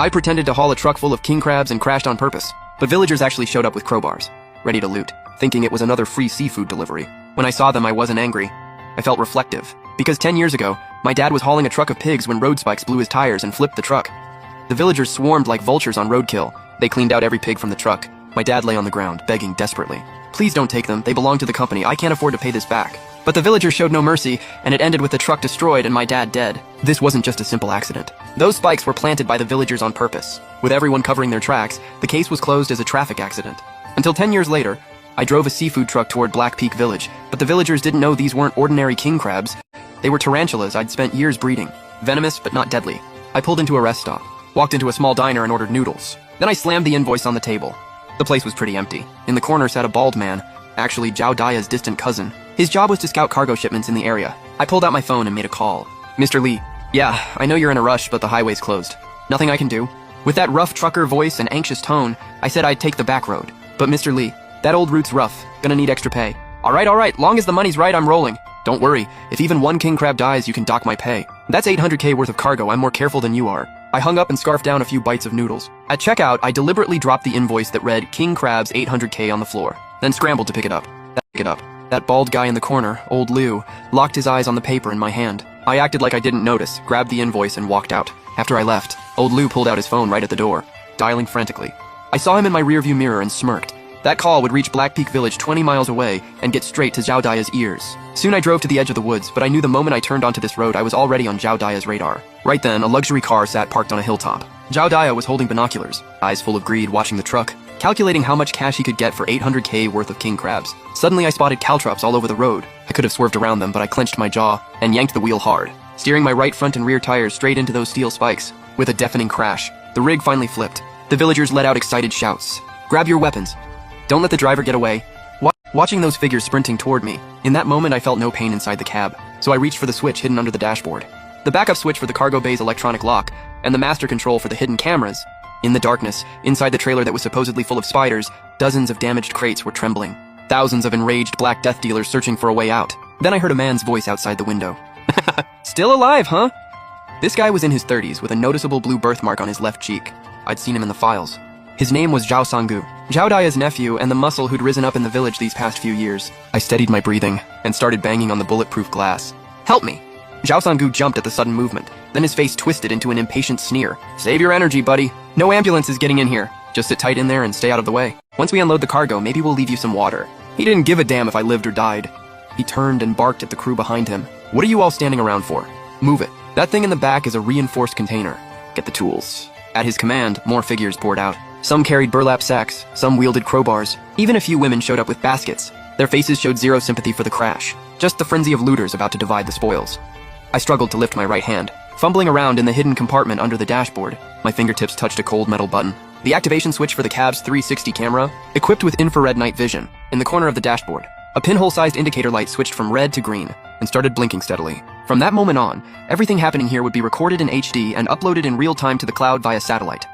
I pretended to haul a truck full of king crabs and crashed on purpose, but villagers actually showed up with crowbars, ready to loot, thinking it was another free seafood delivery. When I saw them, I wasn't angry. I felt reflective, because 10 years ago, my dad was hauling a truck of pigs when road spikes blew his tires and flipped the truck. The villagers swarmed like vultures on roadkill. They cleaned out every pig from the truck. My dad lay on the ground, begging desperately. Please don't take them, they belong to the company, I can't afford to pay this back. But the villagers showed no mercy, and it ended with the truck destroyed and my dad dead. This wasn't just a simple accident. Those spikes were planted by the villagers on purpose. With everyone covering their tracks, the case was closed as a traffic accident. Until 10 years later, I drove a seafood truck toward Black Peak Village, but the villagers didn't know these weren't ordinary king crabs. They were tarantulas I'd spent years breeding. Venomous, but not deadly. I pulled into a rest stop, walked into a small diner and ordered noodles. Then I slammed the invoice on the table. The place was pretty empty. In the corner sat a bald man, actually Zhao Daya's distant cousin. His job was to scout cargo shipments in the area. I pulled out my phone and made a call. Mr. Lee. Yeah, I know you're in a rush, but the highway's closed. Nothing I can do? With that rough trucker voice and anxious tone, I said I'd take the back road. But Mr. Lee, that old route's rough. Gonna need extra pay. All right, long as the money's right, I'm rolling. Don't worry, if even one king crab dies, you can dock my pay. That's 800K worth of cargo, I'm more careful than you are. I hung up and scarfed down a few bites of noodles. At checkout, I deliberately dropped the invoice that read King Crab's 800K on the floor, then scrambled to pick it up. That bald guy in the corner, old Liu, locked his eyes on the paper in my hand. I acted like I didn't notice, grabbed the invoice and walked out. After I left, old Liu pulled out his phone right at the door, dialing frantically. I saw him in my rearview mirror and smirked. That call would reach Black Peak Village 20 miles away and get straight to Zhao Daya's ears. Soon I drove to the edge of the woods, but I knew the moment I turned onto this road I was already on Zhao Daya's radar. Right then, a luxury car sat parked on a hilltop. Zhao Daya was holding binoculars, eyes full of greed watching the truck, calculating how much cash he could get for 800K worth of king crabs. Suddenly I spotted caltrops all over the road. I could have swerved around them, but I clenched my jaw and yanked the wheel hard, steering my right front and rear tires straight into those steel spikes. With a deafening crash, the rig finally flipped. The villagers let out excited shouts. Grab your weapons. Don't let the driver get away. Watching those figures sprinting toward me, in that moment I felt no pain inside the cab, so I reached for the switch hidden under the dashboard. The backup switch for the cargo bay's electronic lock, and the master control for the hidden cameras. In the darkness, inside the trailer that was supposedly full of spiders, dozens of damaged crates were trembling. Thousands of enraged black death dealers searching for a way out. Then I heard a man's voice outside the window. Still alive, huh? This guy was in his 30s with a noticeable blue birthmark on his left cheek. I'd seen him in the files. His name was Zhao Sanggu, Zhao Daya's nephew and the muscle who'd risen up in the village these past few years. I steadied my breathing and started banging on the bulletproof glass. Help me! Zhao Sanggu jumped at the sudden movement. Then his face twisted into an impatient sneer. Save your energy, buddy. No ambulance is getting in here. Just sit tight in there and stay out of the way. Once we unload the cargo, maybe we'll leave you some water. He didn't give a damn if I lived or died. He turned and barked at the crew behind him. What are you all standing around for? Move it. That thing in the back is a reinforced container. Get the tools. At his command, more figures poured out. Some carried burlap sacks, some wielded crowbars. Even a few women showed up with baskets. Their faces showed zero sympathy for the crash, just the frenzy of looters about to divide the spoils. I struggled to lift my right hand. Fumbling around in the hidden compartment under the dashboard, my fingertips touched a cold metal button. The activation switch for the cab's 360 camera, equipped with infrared night vision, in the corner of the dashboard. A pinhole-sized indicator light switched from red to green and started blinking steadily. From that moment on, everything happening here would be recorded in HD and uploaded in real time to the cloud via satellite.